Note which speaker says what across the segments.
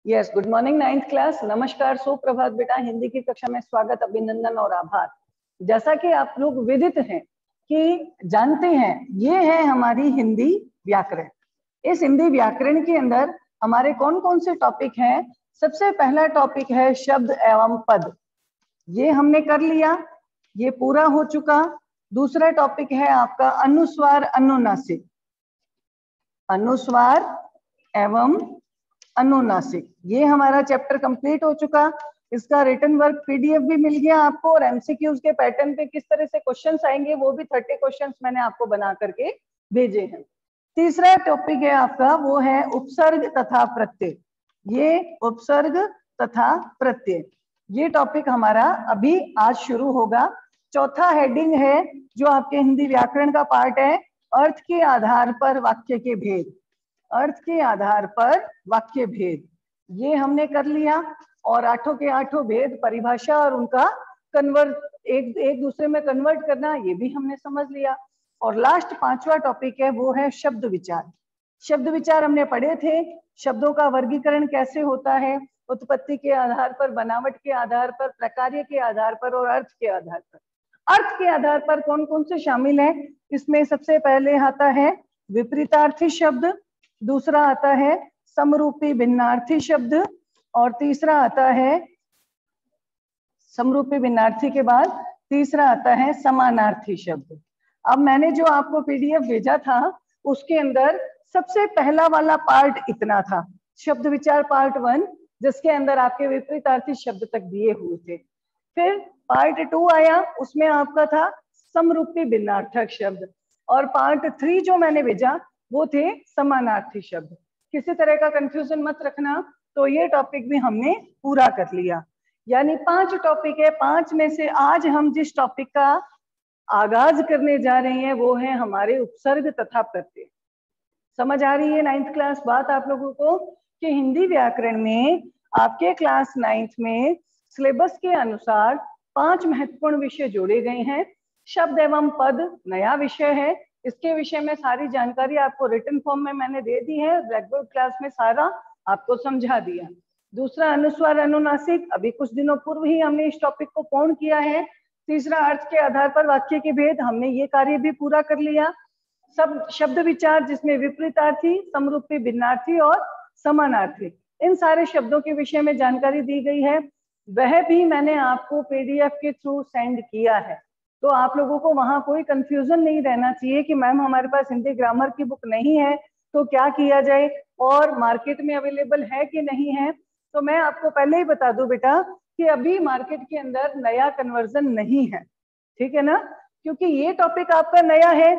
Speaker 1: Yes, good morning ninth class. नमस्कार, सुप्रभात बेटा। हिंदी की कक्षा में स्वागत, अभिनंदन और आभार। जैसा कि आप लोग विदित हैं कि जानते हैं, ये है हमारी हिंदी व्याकरण। इस हिंदी व्याकरण के अंदर हमारे कौन कौन से टॉपिक हैं? सबसे पहला टॉपिक है शब्द एवं पद। ये हमने कर लिया, ये पूरा हो चुका। दूसरा टॉपिक है आपका अनुस्वार अनुनासिक। अनुस्वार एवं अनुनासिक, ये हमारा चैप्टर कंप्लीट हो चुका। इसका रिटन वर्क पीडीएफ भी मिल गया आपको, और एमसीक्यूज के पैटर्न पे किस तरह से क्वेश्चंस आएंगे वो भी 30 क्वेश्चंस मैंने आपको बना करके भेजे हैं। तीसरा टॉपिक है आपका, वो है उपसर्ग तथा प्रत्यय। ये उपसर्ग तथा प्रत्यय, ये टॉपिक हमारा अभी आज शुरू होगा। चौथा हेडिंग है जो आपके हिंदी व्याकरण का पार्ट है, अर्थ के आधार पर वाक्य के भेद। अर्थ के आधार पर वाक्य भेद, ये हमने कर लिया। और आठों के आठों भेद, परिभाषा और उनका कन्वर्ट एक दूसरे में कन्वर्ट करना, ये भी हमने समझ लिया। और लास्ट पांचवा टॉपिक है वो है शब्द विचार। शब्द विचार हमने पढ़े थे, शब्दों का वर्गीकरण कैसे होता है, उत्पत्ति के आधार पर, बनावट के आधार पर, प्रकार्य के आधार पर और अर्थ के आधार पर। अर्थ के आधार पर कौन कौन से शामिल है? इसमें सबसे पहले आता है विपरीतार्थी शब्द, दूसरा आता है समरूपी भिन्नार्थी शब्द, और तीसरा आता है समरूपी भिन्नार्थी के बाद तीसरा आता है समानार्थी शब्द। अब मैंने जो आपको पीडीएफ भेजा था उसके अंदर सबसे पहला वाला पार्ट इतना था, शब्द विचार पार्ट 1, जिसके अंदर आपके विपरीतार्थी शब्द तक दिए हुए थे। फिर पार्ट 2 आया, उसमें आपका था समरूपी भिन्नार्थक शब्द, और पार्ट 3 जो मैंने भेजा वो थे समानार्थी शब्द। किसी तरह का कंफ्यूजन मत रखना। तो ये टॉपिक भी हमने पूरा कर लिया, यानी 5 टॉपिक है। 5 में से आज हम जिस टॉपिक का आगाज करने जा रहे हैं वो है हमारे उपसर्ग तथा प्रत्यय। समझ आ रही है 9th क्लास बात आप लोगों को कि हिंदी व्याकरण में आपके क्लास 9th में सिलेबस के अनुसार 5 महत्वपूर्ण विषय जोड़े गए हैं। शब्द एवं पद नया विषय है, इसके विषय में सारी जानकारी आपको रिटन फॉर्म में मैंने दे दी है, ब्लैकबोर्ड क्लास में सारा आपको समझा दिया। दूसरा अनुस्वार अनुनासिक, अभी कुछ दिनों पूर्व ही हमने इस टॉपिक को पूर्ण किया है। तीसरा अर्थ के आधार पर वाक्य के भेद, हमने ये कार्य भी पूरा कर लिया। सब शब्द विचार, जिसमें विपरीतार्थी, समरूपी भिन्नार्थी और समानार्थी, इन सारे शब्दों के विषय में जानकारी दी गई है। वह भी मैंने आपको पीडीएफ के थ्रू सेंड किया है, तो आप लोगों को वहां कोई कंफ्यूजन नहीं रहना चाहिए कि मैम हमारे पास हिंदी ग्रामर की बुक नहीं है तो क्या किया जाए, और मार्केट में अवेलेबल है कि नहीं है। तो मैं आपको पहले ही बता दूं बेटा कि अभी मार्केट के अंदर नया कन्वर्जन नहीं है, ठीक है ना, क्योंकि ये टॉपिक आपका नया है,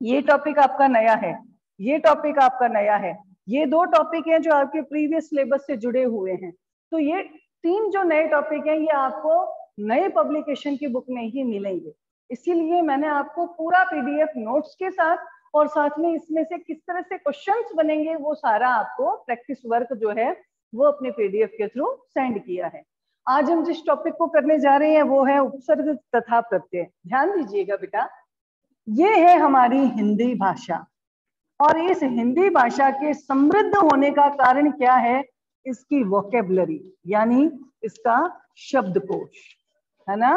Speaker 1: ये टॉपिक आपका नया है, ये टॉपिक आपका नया है। ये 2 टॉपिक हैं जो आपके प्रीवियस सिलेबस से जुड़े हुए हैं। तो ये 3 जो नए टॉपिक हैं ये आपको नए पब्लिकेशन की बुक में ही मिलेंगे। इसीलिए मैंने आपको पूरा पीडीएफ नोट्स के साथ और साथ में इसमें से किस तरह से क्वेश्चंस बनेंगे वो सारा आपको प्रैक्टिस वर्क जो है वो अपने पीडीएफ के थ्रू सेंड किया है। आज हम जिस टॉपिक को करने जा रहे हैं वो है उपसर्ग तथा प्रत्यय। ध्यान दीजिएगा बेटा, ये है हमारी हिंदी भाषा, और इस हिंदी भाषा के समृद्ध होने का कारण क्या है? इसकी वोकेबलरी, यानी इसका शब्दकोश, है ना,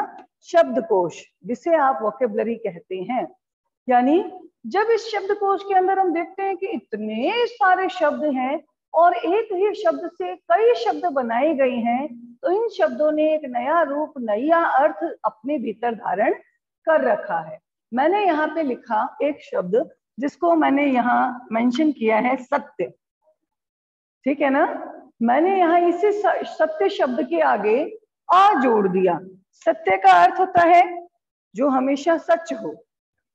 Speaker 1: शब्दकोश, जिसे आप वोकेबलरी कहते हैं। यानी जब इस शब्दकोश के अंदर हम देखते हैं कि इतने सारे शब्द हैं और एक ही शब्द से कई शब्द बनाए गए हैं, तो इन शब्दों ने एक नया रूप, नया अर्थ अपने भीतर धारण कर रखा है। मैंने यहाँ पे लिखा एक शब्द जिसको मैंने यहाँ मेंशन किया है सत्य, ठीक है ना। मैंने यहाँ इसी सत्य शब्द के आगे आ जोड़ दिया। सत्य का अर्थ होता है जो हमेशा सच हो।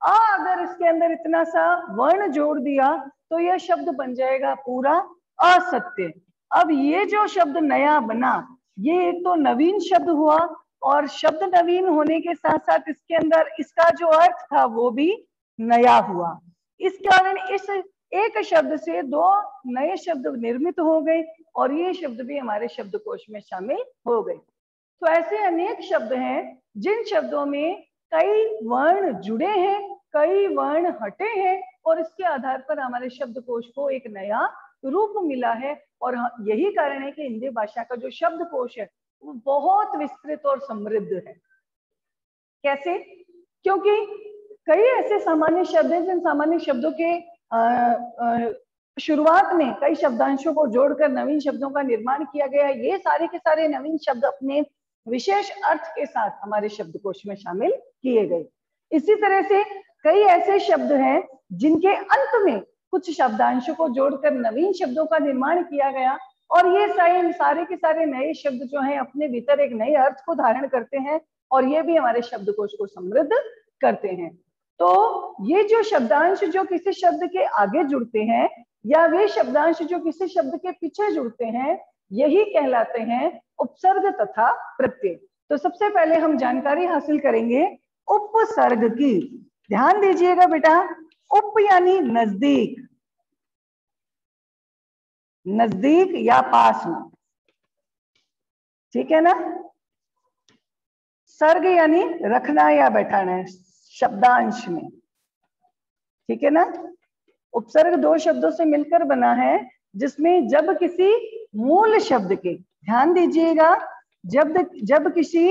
Speaker 1: अगर इसके अंदर इतना सा वर्ण जोड़ दिया तो यह शब्द बन जाएगा पूरा असत्य। अब ये जो शब्द नया बना, ये एक तो नवीन शब्द हुआ, और शब्द नवीन होने के साथ साथ इसके अंदर इसका जो अर्थ था वो भी नया हुआ। इस कारण इस एक शब्द से 2 नए शब्द निर्मित हो गए, और ये शब्द भी हमारे शब्दकोश में शामिल हो गए। तो ऐसे अनेक शब्द हैं जिन शब्दों में कई वर्ण जुड़े हैं, कई वर्ण हटे हैं, और इसके आधार पर हमारे शब्दकोश को एक नया रूप मिला है। और यही कारण है कि हिंदी भाषा का जो शब्दकोश है वो बहुत विस्तृत और समृद्ध है। कैसे? क्योंकि कई ऐसे सामान्य शब्द हैं जिन सामान्य शब्दों के शुरुआत में कई शब्दांशों को जोड़कर नवीन शब्दों का निर्माण किया गया है। ये सारे के सारे नवीन शब्द अपने विशेष अर्थ के साथ हमारे शब्दकोश में शामिल किए गए। इसी तरह से कई ऐसे शब्द हैं जिनके अंत में कुछ शब्दांशों को जोड़कर नवीन शब्दों का निर्माण किया गया, और ये सारे के सारे नए शब्द जो हैं अपने भीतर एक नए अर्थ को धारण करते हैं और ये भी हमारे शब्दकोश को समृद्ध करते हैं। तो ये जो शब्दांश जो किसी शब्द के आगे जुड़ते हैं या वे शब्दांश जो किसी शब्द के पीछे जुड़ते हैं, यही कहलाते हैं उपसर्ग तथा प्रत्यय। तो सबसे पहले हम जानकारी हासिल करेंगे उपसर्ग की। ध्यान दीजिएगा बेटा, उप यानी नजदीक, नजदीक या पास में, ठीक है ना। सर्ग यानी रखना या बैठाना शब्दांश में, ठीक है ना। उपसर्ग दो शब्दों से मिलकर बना है जिसमें जब किसी मूल शब्द के, ध्यान दीजिएगा, जब किसी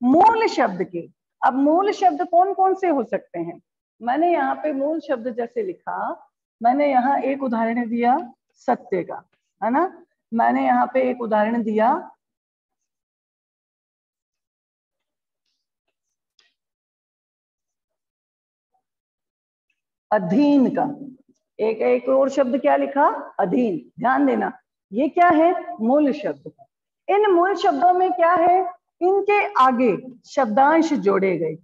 Speaker 1: मूल शब्द के, अब मूल शब्द कौन कौन से हो सकते हैं? मैंने यहाँ पे मूल शब्द जैसे लिखा, मैंने यहाँ एक उदाहरण दिया सत्य का, है ना। मैंने यहाँ पे एक उदाहरण दिया अधीन का। एक और शब्द क्या लिखा? अधीन। ध्यान देना, ये क्या है? मूल शब्द। इन मूल शब्दों में क्या है? इनके आगे शब्दांश जोड़े गए,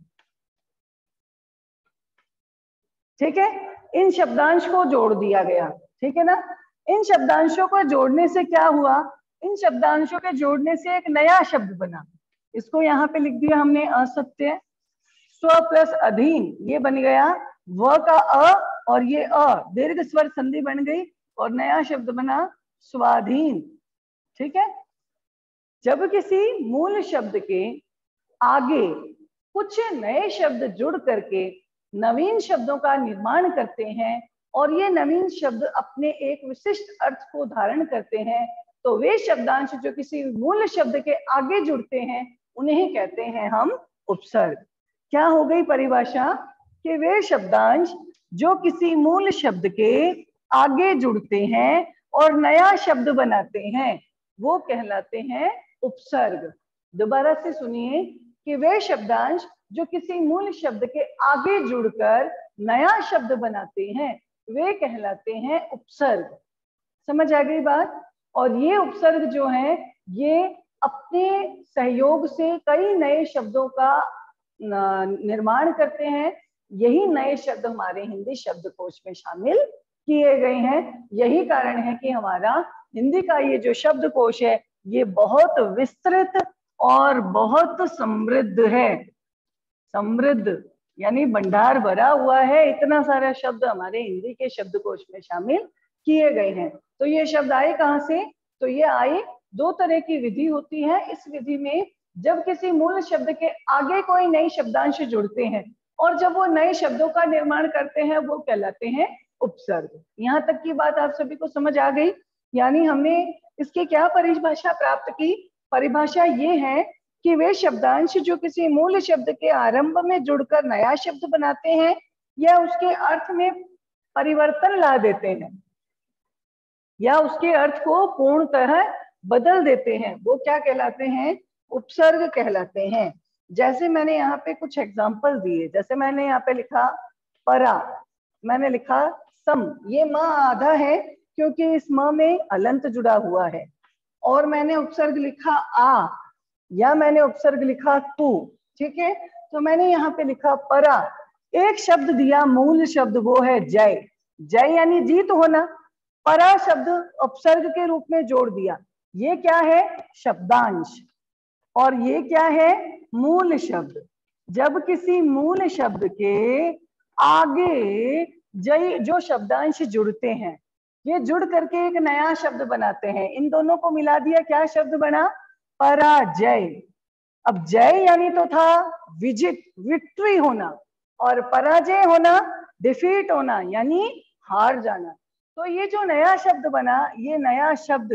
Speaker 1: ठीक है। इन शब्दांश को जोड़ दिया गया, ठीक है ना। इन शब्दांशों को जोड़ने से क्या हुआ? इन शब्दांशों के जोड़ने से एक नया शब्द बना। इसको यहाँ पे लिख दिया हमने असत्य। स्व प्लस अधीन ये बन गया व का अ, और ये अ दीर्घ स्वर संधि बन गई और नया शब्द बना स्वाधीन, ठीक है। जब किसी मूल शब्द के आगे कुछ नए शब्द जुड़ करके नवीन शब्दों का निर्माण करते हैं और ये नवीन शब्द अपने एक विशिष्ट अर्थ को धारण करते हैं, तो वे शब्दांश जो किसी मूल शब्द के आगे जुड़ते हैं उन्हें कहते हैं हम उपसर्ग। क्या हो गई परिभाषा? कि वे शब्दांश जो किसी मूल शब्द के आगे जुड़ते हैं और नया शब्द बनाते हैं वो कहलाते हैं उपसर्ग। दोबारा से सुनिए कि वे शब्दांश जो किसी मूल शब्द के आगे जुड़कर नया शब्द बनाते हैं वे कहलाते हैं उपसर्ग। समझ आ गई बात? और ये उपसर्ग जो है ये अपने सहयोग से कई नए शब्दों का निर्माण करते हैं। यही नए शब्द हमारे हिंदी शब्दकोश में शामिल किए गए हैं। यही कारण है कि हमारा हिंदी का ये जो शब्दकोश है ये बहुत विस्तृत और बहुत समृद्ध है। समृद्ध यानी भंडार भरा हुआ है, इतना सारा शब्द हमारे हिंदी के शब्दकोश में शामिल किए गए हैं। तो ये शब्द आए कहाँ से? तो ये आए, दो तरह की विधि होती है। इस विधि में जब किसी मूल शब्द के आगे कोई नए शब्दांश जुड़ते हैं और जब वो नए शब्दों का निर्माण करते हैं वो कहलाते हैं उपसर्ग। यहाँ तक की बात आप सभी को समझ आ गई? यानी हमने इसकी क्या परिभाषा प्राप्त की? परिभाषा ये है कि वे शब्दांश जो किसी मूल शब्द के आरंभ में जुड़कर नया शब्द बनाते हैं या उसके अर्थ में परिवर्तन ला देते हैं या उसके अर्थ को पूर्णतः बदल देते हैं, वो क्या कहलाते हैं? उपसर्ग कहलाते हैं। जैसे मैंने यहाँ पे कुछ एग्जाम्पल दिए, जैसे मैंने यहाँ पे लिखा परा, मैंने लिखा सम, ये म आधा है क्योंकि इस म में अलंत जुड़ा हुआ है, और मैंने उपसर्ग लिखा आ या मैंने उपसर्ग लिखा तू, ठीक है। तो मैंने यहाँ पे लिखा परा, एक शब्द दिया मूल शब्द, वो है जय। जय यानी जीत होना, परा शब्द उपसर्ग के रूप में जोड़ दिया। ये क्या है? शब्दांश। और ये क्या है? मूल शब्द। जब किसी मूल शब्द के आगे जय जो शब्दांश जुड़ते हैं, ये जुड़ करके एक नया शब्द बनाते हैं, इन दोनों को मिला दिया, क्या शब्द बना? पराजय। अब जय यानी तो था विजित, विक्ट्री होना, और पराजय होना डिफीट होना यानी हार जाना। तो ये जो नया शब्द बना, ये नया शब्द,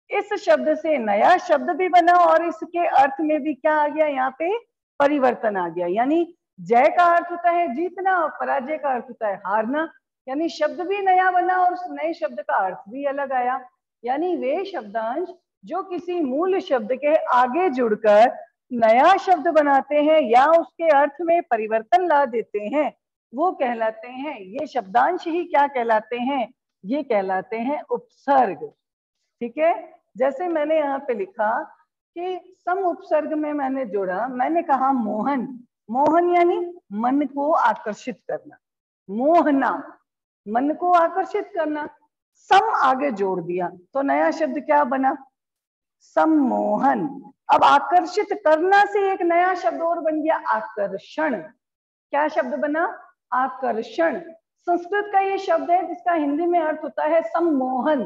Speaker 1: इस शब्द से नया शब्द भी बना और इसके अर्थ में भी क्या आ गया, यहाँ पे परिवर्तन आ गया। यानी जय का अर्थ होता है जीतना और पराजय का अर्थ होता है हारना। यानी शब्द भी नया बना और उस नए शब्द का अर्थ भी अलग आया। यानी वे शब्दांश जो किसी मूल शब्द के आगे जुड़कर नया शब्द बनाते हैं या उसके अर्थ में परिवर्तन ला देते हैं, वो कहलाते हैं, ये शब्दांश ही क्या कहलाते हैं, ये कहलाते हैं उपसर्ग। ठीक है, जैसे मैंने यहाँ पे लिखा कि सम उपसर्ग में मैंने जोड़ा, मैंने कहा मोहन। मोहन यानी मन को आकर्षित करना, मोहना मन को आकर्षित करना। सम आगे जोड़ दिया तो नया शब्द क्या बना, सम्मोहन। अब आकर्षित करना से एक नया शब्द और बन गया आकर्षण। क्या शब्द बना, आकर्षण। संस्कृत का ये शब्द है जिसका हिंदी में अर्थ होता है सम्मोहन,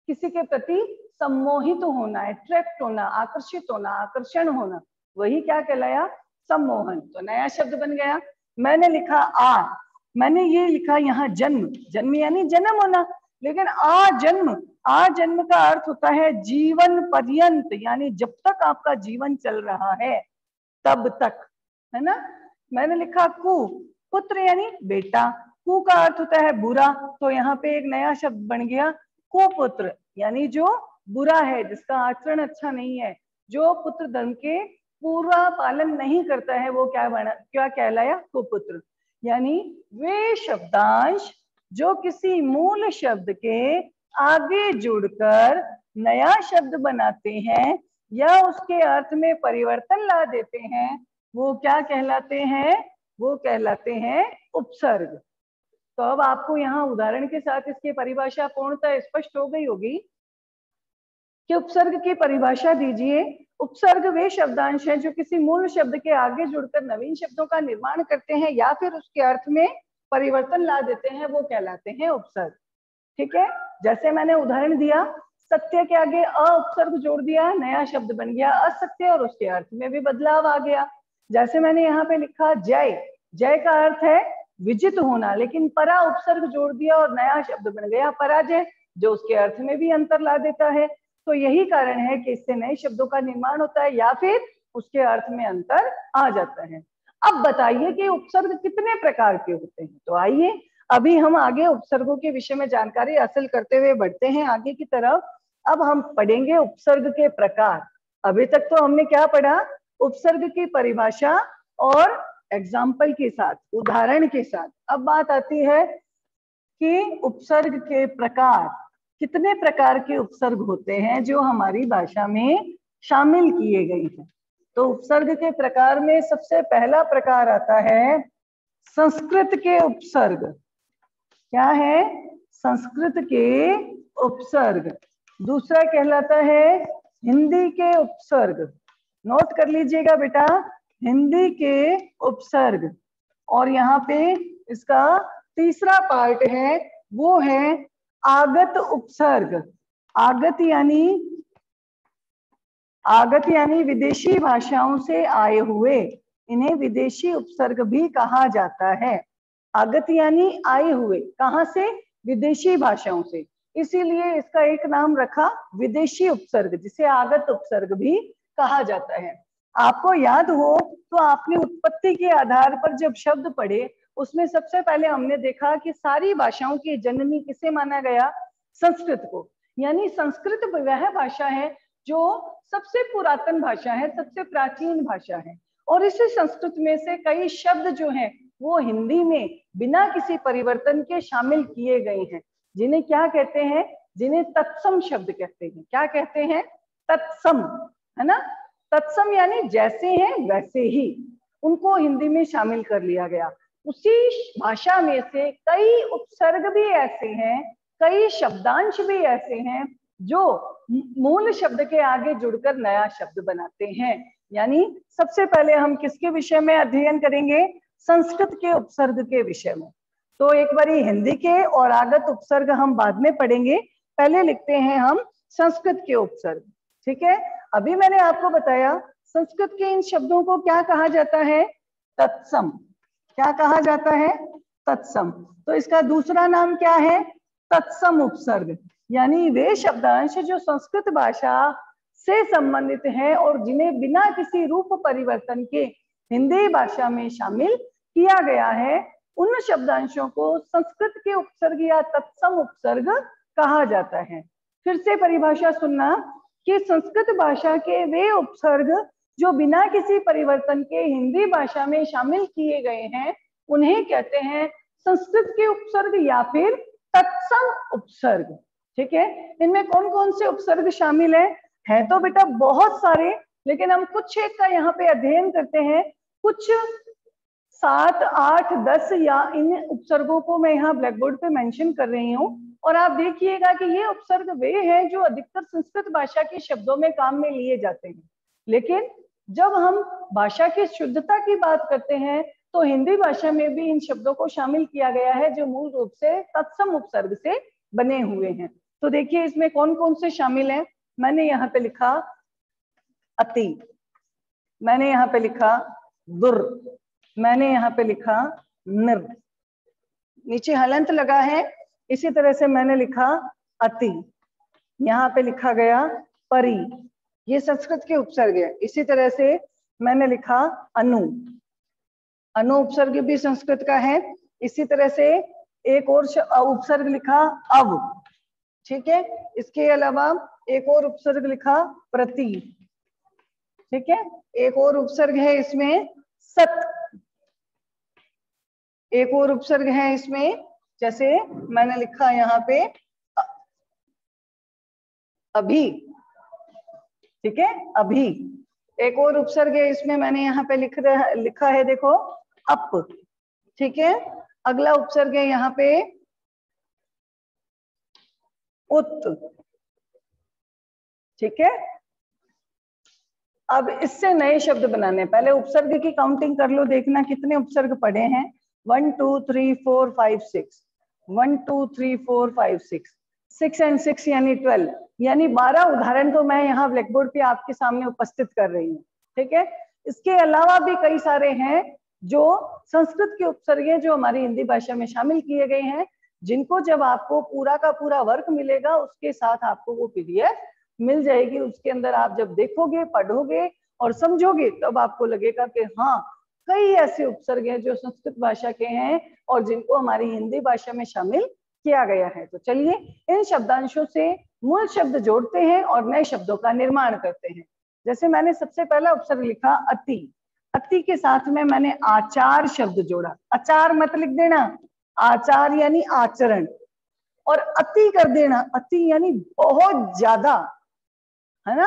Speaker 1: किसी के प्रति सम्मोहित होना, अट्रैक्ट होना, आकर्षित होना, आकर्षण होना, वही क्या कहलाया, सम्मोहन। तो नया शब्द बन गया। मैंने लिखा आ, मैंने ये लिखा यहाँ जन्म, जन्म यानी जन्म होना, लेकिन आ जन्म का अर्थ होता है जीवन पर्यंत, यानी जब तक आपका जीवन चल रहा है तब तक, है ना। मैंने लिखा कु, पुत्र यानी बेटा, कु का अर्थ होता है बुरा, तो यहाँ पे एक नया शब्द बन गया कुपुत्र, यानी जो बुरा है, जिसका आचरण अच्छा नहीं है, जो पुत्र धर्म के पूरा पालन नहीं करता है, वो क्या बना, क्या कहलाया, कुपुत्र। यानी वे शब्दांश जो किसी मूल शब्द के आगे जुड़कर नया शब्द बनाते हैं या उसके अर्थ में परिवर्तन ला देते हैं, वो क्या कहलाते हैं, वो कहलाते हैं उपसर्ग। तो अब आपको यहाँ उदाहरण के साथ इसकी परिभाषा पूर्णतः स्पष्ट हो गई होगी कि उपसर्ग की परिभाषा दीजिए। उपसर्ग वे शब्दांश हैं जो किसी मूल शब्द के आगे जुड़कर नवीन शब्दों का निर्माण करते हैं या फिर उसके अर्थ में परिवर्तन ला देते हैं, वो कहलाते हैं उपसर्ग। ठीक है, जैसे मैंने उदाहरण दिया, सत्य के आगे अ उपसर्ग जोड़ दिया, नया शब्द बन गया असत्य और उसके अर्थ में भी बदलाव आ गया। जैसे मैंने यहाँ पे लिखा जय, जय का अर्थ है विजित होना, लेकिन परा उपसर्ग जोड़ दिया और नया शब्द बन गया पराजय, जो उसके अर्थ में भी अंतर ला देता है। तो यही कारण है कि इससे नए शब्दों का निर्माण होता है या फिर उसके अर्थ में अंतर आ जाता है। अब बताइए कि उपसर्ग कितने प्रकार के होते हैं। तो आइए अभी हम आगे उपसर्गों के विषय में जानकारी हासिल करते हुए बढ़ते हैं आगे की तरफ। अब हम पढ़ेंगे उपसर्ग के प्रकार। अभी तक तो हमने क्या पढ़ा, उपसर्ग की परिभाषा और एग्जाम्पल के साथ, उदाहरण के साथ। अब बात आती है कि उपसर्ग के प्रकार, कितने प्रकार के उपसर्ग होते हैं जो हमारी भाषा में शामिल किए गए हैं। तो उपसर्ग के प्रकार में सबसे पहला प्रकार आता है संस्कृत के उपसर्ग। क्या है, संस्कृत के उपसर्ग। दूसरा कहलाता है हिंदी के उपसर्ग। नोट कर लीजिएगा बेटा, हिंदी के उपसर्ग। और यहाँ पे इसका तीसरा पार्ट है, वो है आगत उपसर्ग। आगत यानी विदेशी भाषाओं से आए हुए, इन्हें विदेशी उपसर्ग भी कहा जाता है। आगत यानी आए हुए, कहाँ से, विदेशी भाषाओं से, इसीलिए इसका एक नाम रखा विदेशी उपसर्ग, जिसे आगत उपसर्ग भी कहा जाता है। आपको याद हो तो आपने उत्पत्ति के आधार पर जब शब्द पढ़े, उसमें सबसे पहले हमने देखा कि सारी भाषाओं की जननी किसे माना गया, संस्कृत को। यानी संस्कृत वह भाषा है जो सबसे पुरातन भाषा है, सबसे प्राचीन भाषा है, और इसी संस्कृत में से कई शब्द जो हैं वो हिंदी में बिना किसी परिवर्तन के शामिल किए गए हैं, जिन्हें क्या कहते हैं, जिन्हें तत्सम शब्द कहते हैं। क्या कहते हैं, तत्सम, है ना। तत्सम यानी जैसे हैं वैसे ही, उनको हिंदी में शामिल कर लिया गया। उसी भाषा में से कई उपसर्ग भी ऐसे हैं, कई शब्दांश भी ऐसे हैं जो मूल शब्द के आगे जुड़कर नया शब्द बनाते हैं। यानी सबसे पहले हम किसके विषय में अध्ययन करेंगे, संस्कृत के उपसर्ग के विषय में। तो एक बारी हिंदी के और आगत उपसर्ग हम बाद में पढ़ेंगे, पहले लिखते हैं हम संस्कृत के उपसर्ग। ठीक है, अभी मैंने आपको बताया संस्कृत के इन शब्दों को क्या कहा जाता है, तत्सम। क्या कहा जाता है, तत्सम। तो इसका दूसरा नाम क्या है, तत्सम उपसर्ग, यानी वे शब्दांश जो संस्कृत भाषा से संबंधित हैं और जिन्हें बिना किसी रूप परिवर्तन के हिंदी भाषा में शामिल किया गया है, उन शब्दांशों को संस्कृत के उपसर्ग या तत्सम उपसर्ग कहा जाता है। फिर से परिभाषा सुनना कि संस्कृत भाषा के वे उपसर्ग जो बिना किसी परिवर्तन के हिंदी भाषा में शामिल किए गए हैं, उन्हें कहते हैं संस्कृत के उपसर्ग या फिर तत्सम उपसर्ग। ठीक है, इनमें कौन कौन से उपसर्ग शामिल है तो बेटा बहुत सारे, लेकिन हम कुछ एक का यहाँ पे अध्ययन करते हैं। कुछ 7, 8, 10 या इन उपसर्गों को मैं यहाँ ब्लैक बोर्ड पे मेंशन कर रही हूँ, और आप देखिएगा कि ये उपसर्ग वे हैं जो अधिकतर संस्कृत भाषा के शब्दों में काम में लिए जाते हैं। लेकिन जब हम भाषा की शुद्धता की बात करते हैं तो हिंदी भाषा में भी इन शब्दों को शामिल किया गया है जो मूल रूप से तत्सम उपसर्ग से बने हुए हैं। तो देखिए इसमें कौन कौन से शामिल हैं। मैंने यहाँ पे लिखा अति, मैंने यहाँ पे लिखा दुर, मैंने यहाँ पे लिखा निर, नीचे हलंत लगा है, इसी तरह से मैंने लिखा अति, यहाँ पे लिखा गया परी, ये संस्कृत के उपसर्ग है। इसी तरह से मैंने लिखा अनु, अनु उपसर्ग भी संस्कृत का है। इसी तरह से एक और उपसर्ग लिखा अव, ठीक है। इसके अलावा एक और उपसर्ग लिखा प्रति, ठीक है। एक और उपसर्ग है इसमें सत, एक और उपसर्ग है इसमें, जैसे मैंने लिखा यहाँ पे अभी, ठीक है, अभी। एक और उपसर्ग है इसमें, मैंने यहाँ पे लिखा है देखो अप, ठीक है। अगला उपसर्ग है यहाँ पे उत, ठीक है। अब इससे नए शब्द बनाने, पहले उपसर्ग की काउंटिंग कर लो, देखना कितने उपसर्ग पढ़े हैं। 1 2 3 4 5 6, 1 2 3 4 5 6, 6 and 6 यानी 12, यानी 12 उदाहरण तो मैं यहाँ ब्लैक बोर्ड पे आपके सामने उपस्थित कर रही हूँ, ठीक है। इसके अलावा भी कई सारे हैं जो संस्कृत के उपसर्ग हैं जो हमारी हिंदी भाषा में शामिल किए गए हैं, जिनको जब आपको पूरा का पूरा वर्क मिलेगा उसके साथ आपको वो पीडीएफ मिल जाएगी। उसके अंदर आप जब देखोगे, पढ़ोगे और समझोगे तब आपको लगेगा कि हाँ, कई ऐसे उपसर्ग हैं जो संस्कृत भाषा के हैं और जिनको हमारी हिंदी भाषा में शामिल किया गया है। तो चलिए इन शब्दांशों से मूल शब्द जोड़ते हैं और नए शब्दों का निर्माण करते हैं। जैसे मैंने सबसे पहला उपसर्ग लिखा अति, अति के साथ में मैंने आचार शब्द जोड़ा। आचार मत लिख देना, आचार यानी आचरण, और अति कर देना, अति यानी बहुत ज्यादा, है ना।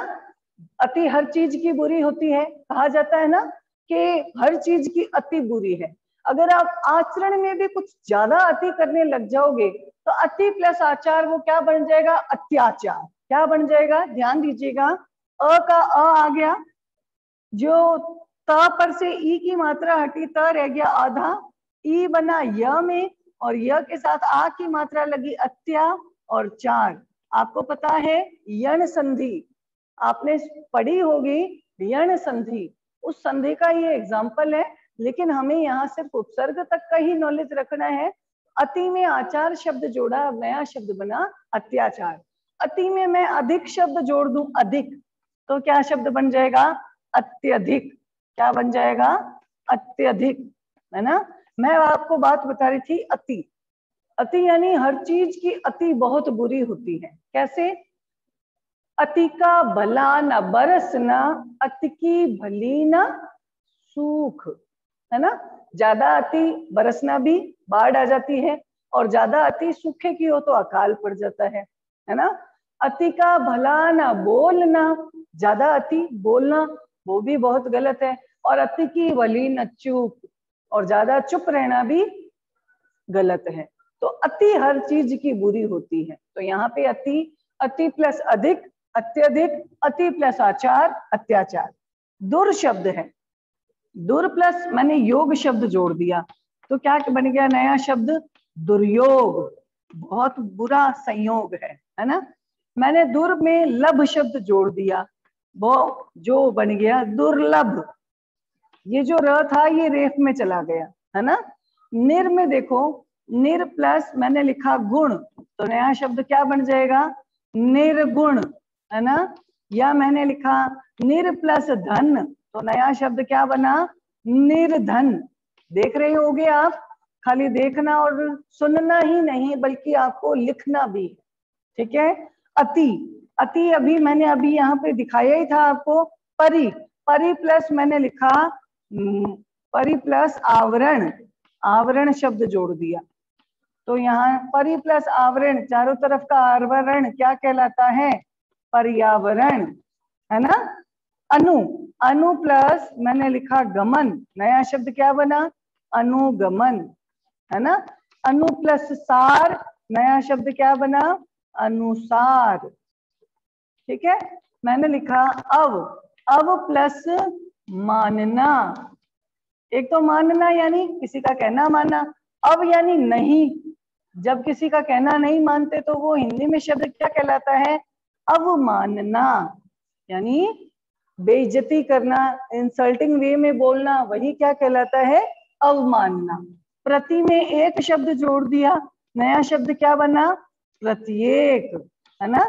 Speaker 1: अति हर चीज की बुरी होती है, कहा जाता है ना कि हर चीज की अति बुरी है। अगर आप आचरण में भी कुछ ज्यादा अति करने लग जाओगे तो अति प्लस आचार वो क्या बन जाएगा, अत्याचार। क्या बन जाएगा, ध्यान दीजिएगा, अ का अ आ गया, जो त पर से ई की मात्रा हटी, त रह गया आधा, ई बना य में, और य के साथ आ की मात्रा लगी अत्या, और चार। आपको पता है यण संधि, आपने पढ़ी होगी यण संधि, उस संधि का ये एग्जाम्पल है। लेकिन हमें यहाँ सिर्फ उपसर्ग तक का ही नॉलेज रखना है। अति में आचार शब्द जोड़ा, नया शब्द बना अत्याचार। अति में मैं अधिक शब्द जोड़ दूं, अधिक, तो क्या शब्द बन जाएगा, अत्यधिक। क्या बन जाएगा, अत्यधिक, है ना। मैं आपको बात बता रही थी अति, अति यानी हर चीज की अति बहुत बुरी होती है। कैसे, अति का भला न बरसना, अति की भली न सूख, है ना। ज्यादा अति बरसना भी बाढ़ आ जाती है, और ज्यादा अति सूखे की हो तो अकाल पड़ जाता है ना। अति का भला न बोलना, ज्यादा अति बोलना वो भी बहुत गलत है, और अति की भली न चुप, और ज्यादा चुप रहना भी गलत है। तो अति हर चीज की बुरी होती है। तो यहाँ पे अति, अति प्लस अधिक, अत्यधिक, अति प्लस आचार, अत्याचार। दुर शब्द है, दुर प्लस मैंने योग शब्द जोड़ दिया, तो क्या बन गया नया शब्द, दुर्योग, बहुत बुरा संयोग है ना। मैंने दुर में लभ शब्द जोड़ दिया, वो जो बन गया दुर्लभ। ये जो र था ये रेफ में चला गया, है ना। निर में देखो निर प्लस मैंने लिखा गुण, तो नया शब्द क्या बन जाएगा? निर्गुण, है ना। या मैंने लिखा निर प्लस धन, तो नया शब्द क्या बना? निर्धन। देख रहे होगे आप, खाली देखना और सुनना ही नहीं बल्कि आपको लिखना भी, ठीक है। अति, अति अभी मैंने अभी यहाँ पे दिखाया ही था आपको। परि, परि प्लस मैंने लिखा परि प्लस आवरण, आवरण शब्द जोड़ दिया, तो यहाँ परि प्लस आवरण, चारों तरफ का आवरण क्या कहलाता है? पर्यावरण, है ना। अनु, अनु प्लस मैंने लिखा गमन, नया शब्द क्या बना? अनुगमन, है ना। अनु प्लस सार, नया शब्द क्या बना? अनुसार, ठीक है। मैंने लिखा अव, अव प्लस मानना, एक तो मानना यानी किसी का कहना मानना, अव यानी नहीं, जब किसी का कहना नहीं मानते तो वो हिंदी में शब्द क्या कहलाता है? अवमानना, यानी बेइज्जती करना, इंसल्टिंग वे में बोलना, वही क्या कहलाता है? अवमानना। प्रति में एक शब्द जोड़ दिया, नया शब्द क्या बना? प्रत्येक, है ना,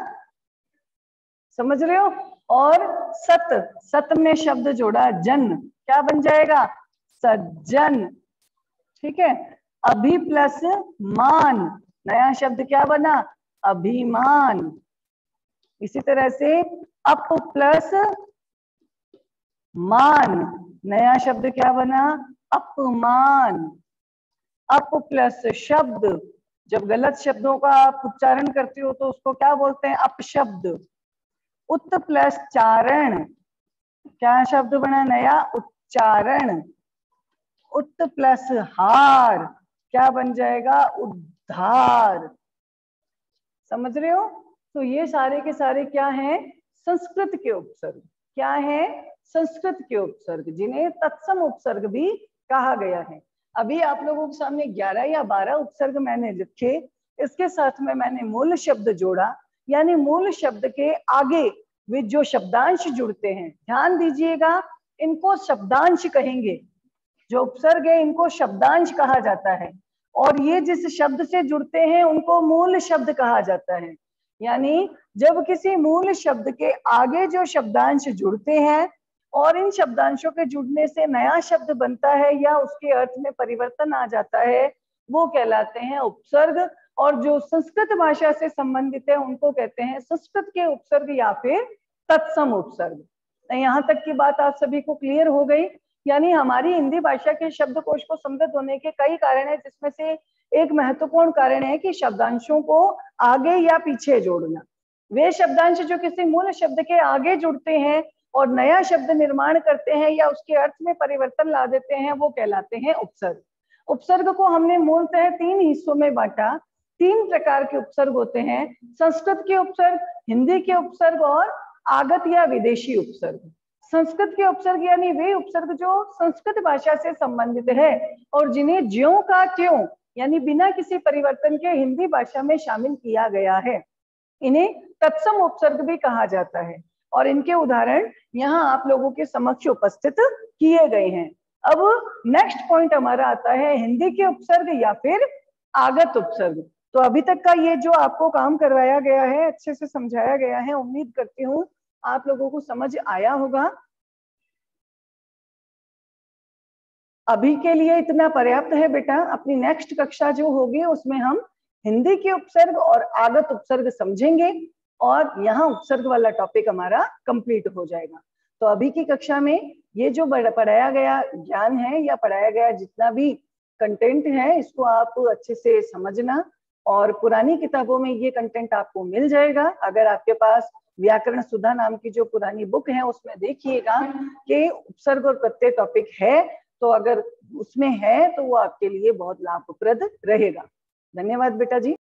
Speaker 1: समझ रहे हो। और सत, सत में शब्द जोड़ा जन, क्या बन जाएगा? सज्जन, ठीक है। अभि प्लस मान, नया शब्द क्या बना? अभिमान। इसी तरह से अप प्लस मान, नया शब्द क्या बना? अपमान। अप प्लस शब्द, जब गलत शब्दों का आप उच्चारण करते हो तो उसको क्या बोलते हैं? अपशब्द। उत प्लस चारण, क्या शब्द बना नया? उच्चारण। उत प्लस हार, क्या बन जाएगा? उद्धार। समझ रहे हो। तो ये सारे के सारे क्या हैं? संस्कृत के उपसर्ग। क्या है? संस्कृत के उपसर्ग, जिन्हें तत्सम उपसर्ग भी कहा गया है। अभी आप लोगों के सामने 11 या 12 उपसर्ग मैंने लिखे, इसके साथ में मैंने मूल शब्द जोड़ा, यानी मूल शब्द के आगे वे जो शब्दांश जुड़ते हैं, ध्यान दीजिएगा, इनको शब्दांश कहेंगे। जो उपसर्ग है इनको शब्दांश कहा जाता है, और ये जिस शब्द से जुड़ते हैं उनको मूल शब्द कहा जाता है। यानी जब किसी मूल शब्द के आगे जो शब्दांश जुड़ते हैं और इन शब्दांशों के जुड़ने से नया शब्द बनता है या उसके अर्थ में परिवर्तन आ जाता है, वो कहलाते हैं उपसर्ग। और जो संस्कृत भाषा से संबंधित है उनको कहते हैं संस्कृत के उपसर्ग या फिर तत्सम उपसर्ग। यहाँ तक की बात आप सभी को क्लियर हो गई। यानी हमारी हिंदी भाषा के शब्दकोश को समृद्ध होने के कई कारण है, जिसमें से एक महत्वपूर्ण कारण है कि शब्दांशों को आगे या पीछे जोड़ना। वे शब्दांश जो किसी मूल शब्द के आगे जुड़ते हैं और नया शब्द निर्माण करते हैं या उसके अर्थ में परिवर्तन ला देते हैं, वो कहलाते हैं उपसर्ग। उपसर्ग को हमने मूलतः 3 हिस्सों में बांटा। 3 प्रकार के उपसर्ग होते हैं: संस्कृत के उपसर्ग, हिंदी के उपसर्ग और आगत या विदेशी उपसर्ग। संस्कृत के उपसर्ग यानी वे उपसर्ग जो संस्कृत भाषा से संबंधित है और जिन्हें ज्यों का त्यों यानी बिना किसी परिवर्तन के हिंदी भाषा में शामिल किया गया है, इन्हें तत्सम उपसर्ग भी कहा जाता है। और इनके उदाहरण यहाँ आप लोगों के समक्ष उपस्थित किए गए हैं। अब नेक्स्ट पॉइंट हमारा आता है हिंदी के उपसर्ग या फिर आगत उपसर्ग। तो अभी तक का ये जो आपको काम करवाया गया है, अच्छे से समझाया गया है, उम्मीद करती हूँ आप लोगों को समझ आया होगा। अभी के लिए इतना पर्याप्त है बेटा। अपनी नेक्स्ट कक्षा जो होगी उसमें हम हिंदी के उपसर्ग और आगत उपसर्ग समझेंगे और यहाँ उपसर्ग वाला टॉपिक हमारा कंप्लीट हो जाएगा। तो अभी की कक्षा में ये जो पढ़ाया गया ज्ञान है या पढ़ाया गया जितना भी कंटेंट है, इसको आप अच्छे से समझना। और पुरानी किताबों में ये कंटेंट आपको मिल जाएगा। अगर आपके पास व्याकरण सुधा नाम की जो पुरानी बुक है उसमें देखिएगा कि उपसर्ग और प्रत्यय टॉपिक है, तो अगर उसमें है तो वो आपके लिए बहुत लाभप्रद रहेगा। धन्यवाद बेटा जी।